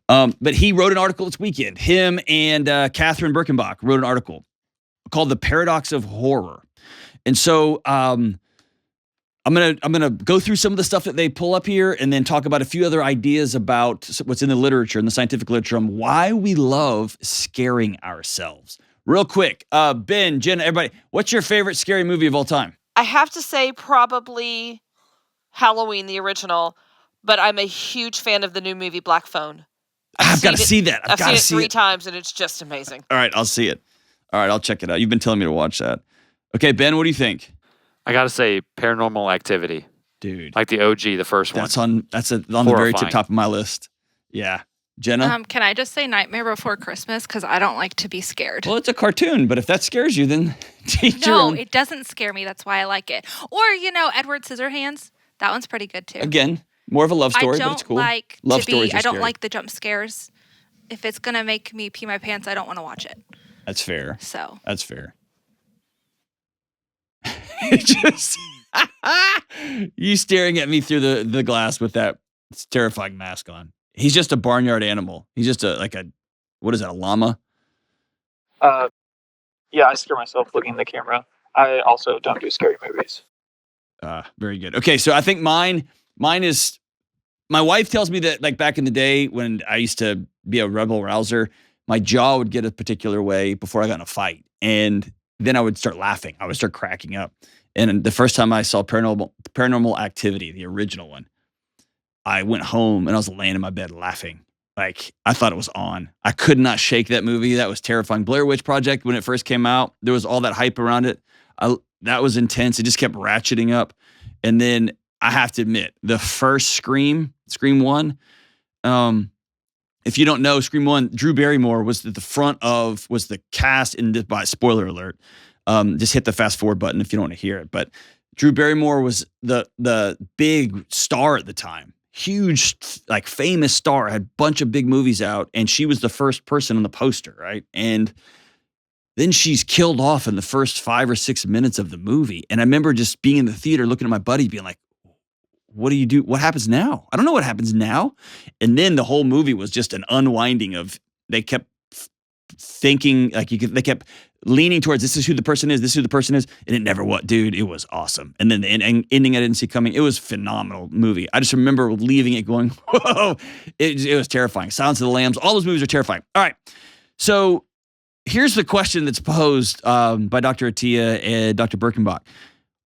But he wrote an article this weekend. Him and Catherine Birkenbach wrote an article called "The Paradox of Horror," and so I'm gonna go through some of the stuff that they pull up here, and then talk about a few other ideas about what's in the literature, in the scientific literature, on why we love scaring ourselves. Real quick, Ben, Jen, everybody, what's your favorite scary movie of all time? I have to say probably Halloween, the original, but I'm a huge fan of the new movie Black Phone. I've got to see that. I've seen it 3 times, and it's just amazing. All right, I'll see it. All right, I'll check it out. You've been telling me to watch that. Okay, Ben, what do you think? I gotta say, Paranormal Activity, dude. Like the OG, the first one. That's on the very top of my list. Yeah, Jenna. Can I just say Nightmare Before Christmas, because I don't like to be scared. Well, it's a cartoon, but if that scares you, then teach your own. No, it doesn't scare me. That's why I like it. Or Edward Scissorhands. That one's pretty good too. Again, more of a love story, but it's cool. I don't scary. like the jump scares. If it's gonna make me pee my pants, I don't want to watch it. That's fair. So that's fair. Just you staring at me through the glass with that terrifying mask on. He's just a barnyard animal. He's just a llama? Yeah, I scare myself looking at the camera. I also don't do scary movies. Very good. Okay, so I think mine is, my wife tells me that, like, back in the day when I used to be a rebel rouser, my jaw would get a particular way before I got in a fight. And then I would start laughing. I would start cracking up. And the first time I saw Paranormal Activity, the original one, I went home and I was laying in my bed laughing. Like, I thought it was on. I could not shake that movie. That was terrifying. Blair Witch Project, when it first came out, there was all that hype around it. That was intense. It just kept ratcheting up. And then I have to admit, the first Scream 1, if you don't know, Scream 1, Drew Barrymore was at the front of, was the cast in this, by spoiler alert. Just hit the fast forward button if you don't want to hear it. But Drew Barrymore was the big star at the time. Huge, like, famous star, had a bunch of big movies out, and she was the first person on the poster, right? And then she's killed off in the first 5 or 6 minutes of the movie. And I remember just being in the theater looking at my buddy being like, what do you do? What happens now? I don't know what happens now. And then the whole movie was just an unwinding of, they kept thinking, like, they kept leaning towards, this is who the person is, this is who the person is. And it never was. Dude, it was awesome. And then the ending I didn't see coming. It was a phenomenal movie. I just remember leaving it going, whoa, it was terrifying. Silence of the Lambs, all those movies are terrifying. All right. So here's the question that's posed by Dr. Attia and Dr. Birkenbach.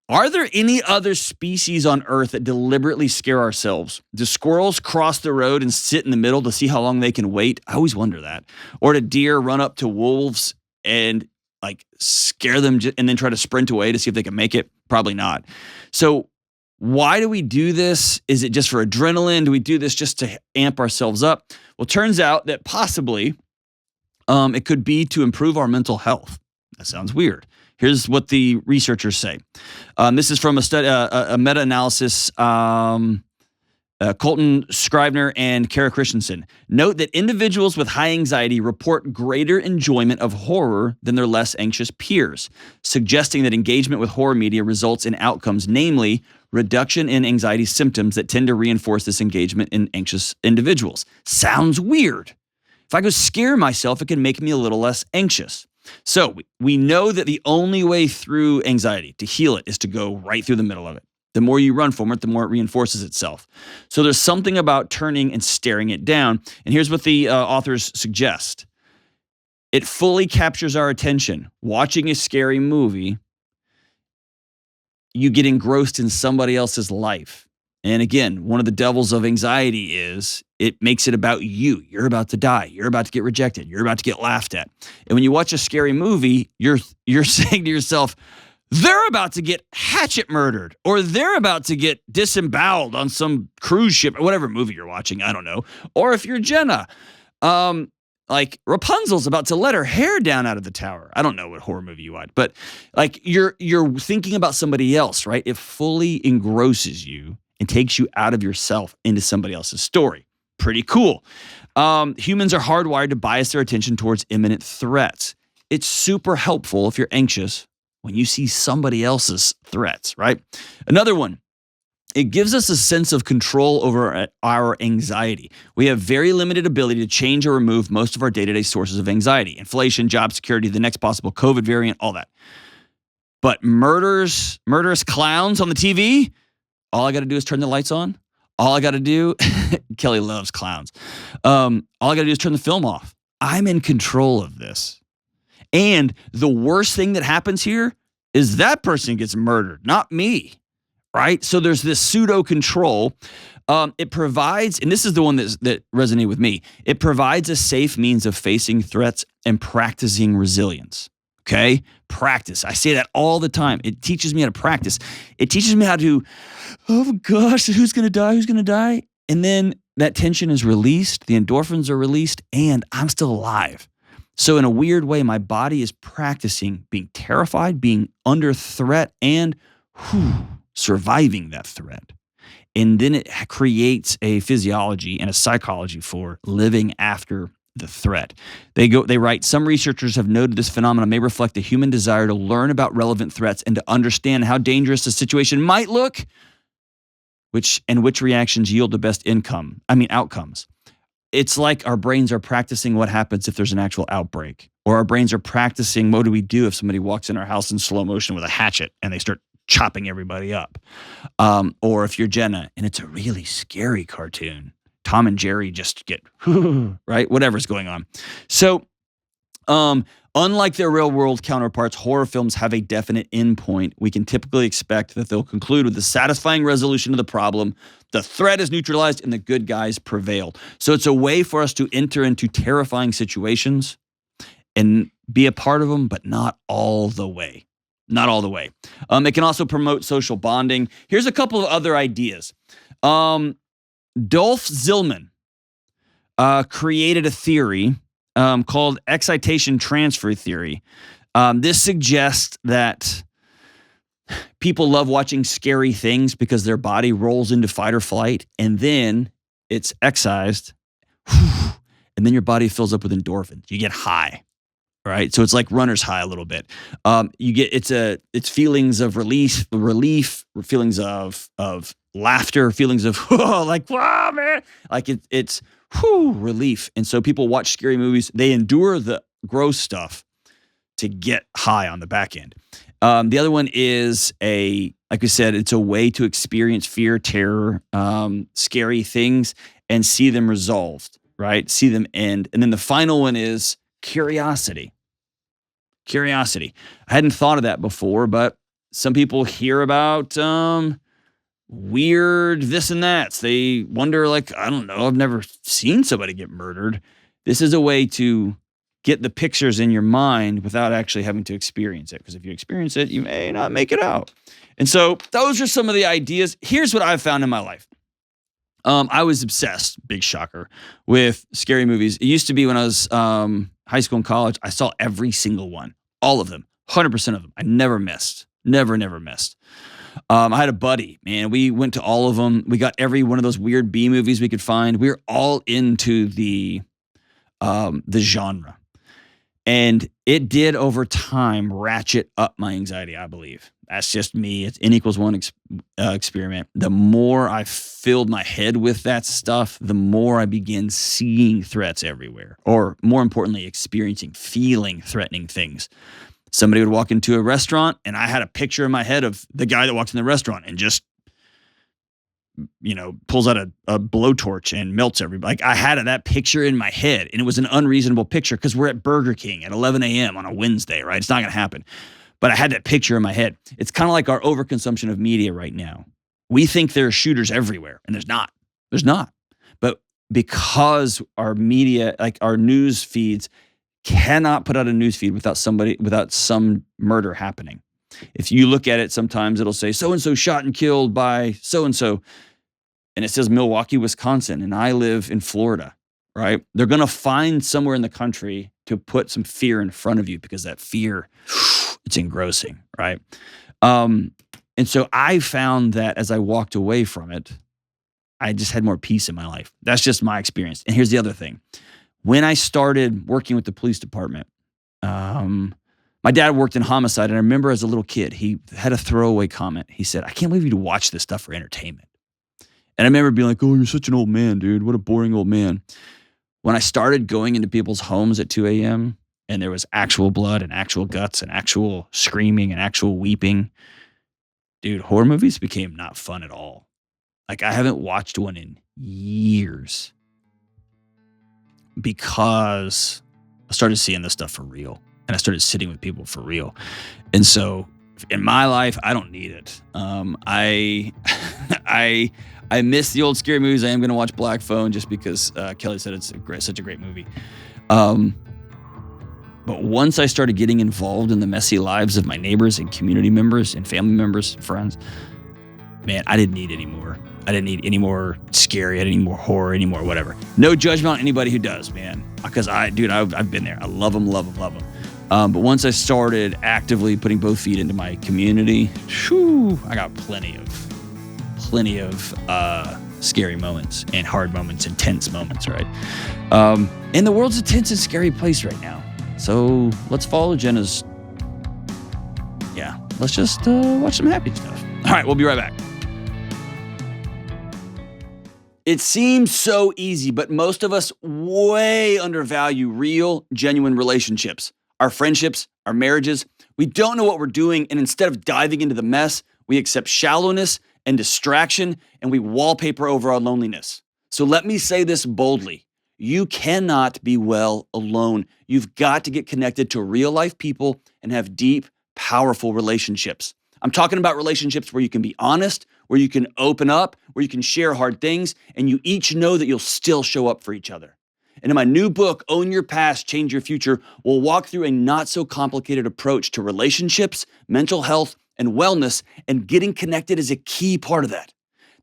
Are there any other species on Earth that deliberately scare ourselves? Do squirrels cross the road and sit in the middle to see how long they can wait? I always wonder that. Or do deer run up to wolves and, like, scare them and then try to sprint away to see if they can make it? Probably not. So why do we do this? Is it just for adrenaline? Do we do this just to amp ourselves up? Well, it turns out that possibly it could be to improve our mental health. That sounds weird. Here's what the researchers say. This is from a study, a meta-analysis, Colton Scribner and Kara Christensen. Note that individuals with high anxiety report greater enjoyment of horror than their less anxious peers, suggesting that engagement with horror media results in outcomes, namely reduction in anxiety symptoms that tend to reinforce this engagement in anxious individuals. Sounds weird. If I go scare myself, it can make me a little less anxious. So we know that the only way through anxiety, to heal it, is to go right through the middle of it. The more you run from it, the more it reinforces itself. So there's something about turning and staring it down. And here's what the authors suggest. It fully captures our attention. Watching a scary movie, you get engrossed in somebody else's life. And again, one of the devils of anxiety is it makes it about you. You're about to die. You're about to get rejected. You're about to get laughed at. And when you watch a scary movie, you're saying to yourself, they're about to get hatchet murdered, or they're about to get disemboweled on some cruise ship, or whatever movie you're watching. I don't know. Or if you're Jenna, like Rapunzel's about to let her hair down out of the tower. I don't know what horror movie you watch, but like you're thinking about somebody else, right? It fully engrosses you and takes you out of yourself into somebody else's story. Pretty cool. Humans are hardwired to bias their attention towards imminent threats. It's super helpful if you're anxious when you see somebody else's threats, right? Another one, it gives us a sense of control over our anxiety. We have very limited ability to change or remove most of our day-to-day sources of anxiety. Inflation, job security, the next possible COVID variant, all that. But murderous clowns on the TV, all I got to do is turn the lights on. All I got to do, Kelly loves clowns. All I got to do is turn the film off. I'm in control of this. And the worst thing that happens here is that person gets murdered, not me, right? So there's this pseudo control. It provides, and this is the one that resonated with me, it provides a safe means of facing threats and practicing resilience. Okay? Practice. I say that all the time. It teaches me how to practice. It teaches me how to, oh gosh, who's going to die? Who's going to die? And then that tension is released, the endorphins are released, and I'm still alive. So in a weird way, my body is practicing being terrified, being under threat, and surviving that threat. And then it creates a physiology and a psychology for living after the threat. They write, some researchers have noted this phenomenon may reflect the human desire to learn about relevant threats and to understand how dangerous a situation might look, which reactions yield the best outcomes. It's like our brains are practicing what happens if there's an actual outbreak, or our brains are practicing what do we do if somebody walks in our house in slow motion with a hatchet and they start chopping everybody up. Or if you're Jenna and it's a really scary cartoon, Tom and Jerry just get, right? Whatever's going on. So Unlike their real-world counterparts, horror films have a definite endpoint. We can typically expect that they'll conclude with a satisfying resolution of the problem, the threat is neutralized, and the good guys prevail. So it's a way for us to enter into terrifying situations and be a part of them, but not all the way. Not all the way. It can also promote social bonding. Here's a couple of other ideas. Dolph Zillman created a theory called excitation transfer theory. This suggests that people love watching scary things because their body rolls into fight or flight, and then it's excised, and then your body fills up with endorphins. You get high, right? So it's like runner's high a little bit. You get it's feelings of relief, feelings of laughter, feelings of like wow, man, like it's relief. And so people watch scary movies. They endure the gross stuff to get high on the back end. The other one is like we said, it's a way to experience fear, terror, scary things, and see them resolved, right? See them end. And then the final one is curiosity. Curiosity. I hadn't thought of that before, but some people hear about weird this and that. They wonder, like, I don't know, I've never seen somebody get murdered. This is a way to get the pictures in your mind without actually having to experience it. Because if you experience it, you may not make it out. And so those are some of the ideas. Here's what I've found in my life. I was obsessed, big shocker, with scary movies. It used to be when I was high school and college, I saw every single one, all of them, 100% of them. I never missed, never missed. I had a buddy, man. We went to all of them. We got every one of those weird B movies we could find. We were all into the genre. And it did over time ratchet up my anxiety, I believe. That's just me. It's N equals one experiment. The more I filled my head with that stuff, the more I began seeing threats everywhere. Or more importantly, feeling threatening things. Somebody would walk into a restaurant and I had a picture in my head of the guy that walks in the restaurant and just, pulls out a blowtorch and melts everybody. Like I had that picture in my head, and it was an unreasonable picture because we're at Burger King at 11 a.m. on a Wednesday, right? It's not going to happen. But I had that picture in my head. It's kind of like our overconsumption of media right now. We think there are shooters everywhere, and there's not. There's not. But because our media, like our news feeds, cannot put out a news feed without some murder happening. If you look at it, sometimes it'll say so-and-so shot and killed by so-and-so, and it says Milwaukee, Wisconsin, and I live in Florida, right? They're going to find somewhere in the country to put some fear in front of you because that fear, it's engrossing, right? And so I found that as I walked away from it, I just had more peace in my life. That's just my experience. And here's the other thing. When I started working with the police department, my dad worked in homicide, and I remember as a little kid, he had a throwaway comment. He said, I can't believe you watch this stuff for entertainment. And I remember being like, oh, you're such an old man, dude. What a boring old man. When I started going into people's homes at 2 a.m. and there was actual blood and actual guts and actual screaming and actual weeping, dude, horror movies became not fun at all. Like I haven't watched one in years because I started seeing this stuff for real. And I started sitting with people for real. And so in my life, I don't need it. I miss the old scary movies. I am going to watch Black Phone just because Kelly said it's such a great movie. But once I started getting involved in the messy lives of my neighbors and community members and family members, friends, man, I didn't need any more. I didn't need any more scary. I didn't need more horror, any more whatever. No judgment on anybody who does, man. Because I've been there. I love them. But once I started actively putting both feet into my community, I got plenty of scary moments and hard moments and tense moments, right? And the world's a tense and scary place right now. So let's follow Jenna's. Yeah, let's just watch some happy stuff. All right, we'll be right back. It seems so easy, but most of us way undervalue real, genuine relationships. Our friendships, our marriages. We don't know what we're doing, and instead of diving into the mess, we accept shallowness and distraction, and we wallpaper over our loneliness. So let me say this boldly. You cannot be well alone. You've got to get connected to real life people and have deep, powerful relationships. I'm talking about relationships where you can be honest, where you can open up, where you can share hard things, and you each know that you'll still show up for each other. And in my new book, Own Your Past, Change Your Future, we'll walk through a not so complicated approach to relationships, mental health, and wellness, and getting connected is a key part of that.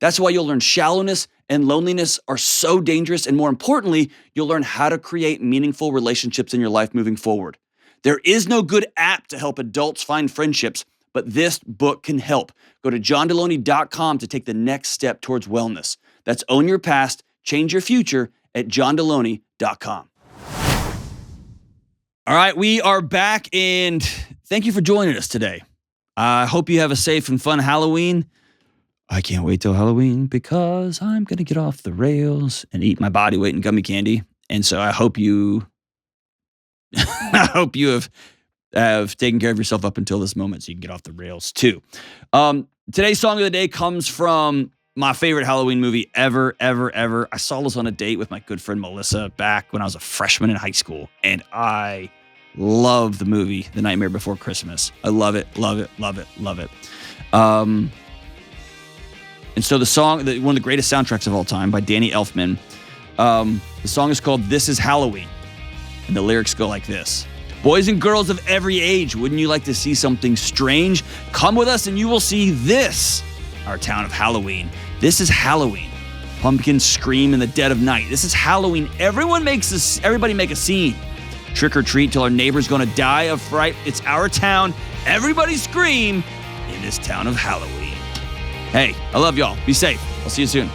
That's why you'll learn shallowness and loneliness are so dangerous, and more importantly, you'll learn how to create meaningful relationships in your life moving forward. There is no good app to help adults find friendships, but this book can help. Go to johndelony.com to take the next step towards wellness. That's Own Your Past, Change Your Future at johndelony.com. All right, we are back, and thank you for joining us today. I hope you have a safe and fun Halloween. I can't wait till Halloween because I'm going to get off the rails and eat my body weight in gummy candy. And so I hope you have taken care of yourself up until this moment so you can get off the rails too. Today's song of the day comes from my favorite Halloween movie ever. I saw this on a date with my good friend Melissa back when I was a freshman in high school, and I love the movie The Nightmare Before Christmas. I love it. And so the song, one of the greatest soundtracks of all time by Danny Elfman, the song is called This Is Halloween. And the lyrics go like this. Boys and girls of every age, wouldn't you like to see something strange? Come with us and you will see this, our town of Halloween. This is Halloween. Pumpkins scream in the dead of night. This is Halloween. Everybody make a scene. Trick or treat till our neighbor's gonna die of fright. It's our town. Everybody scream in this town of Halloween. Hey, I love y'all. Be safe. I'll see you soon.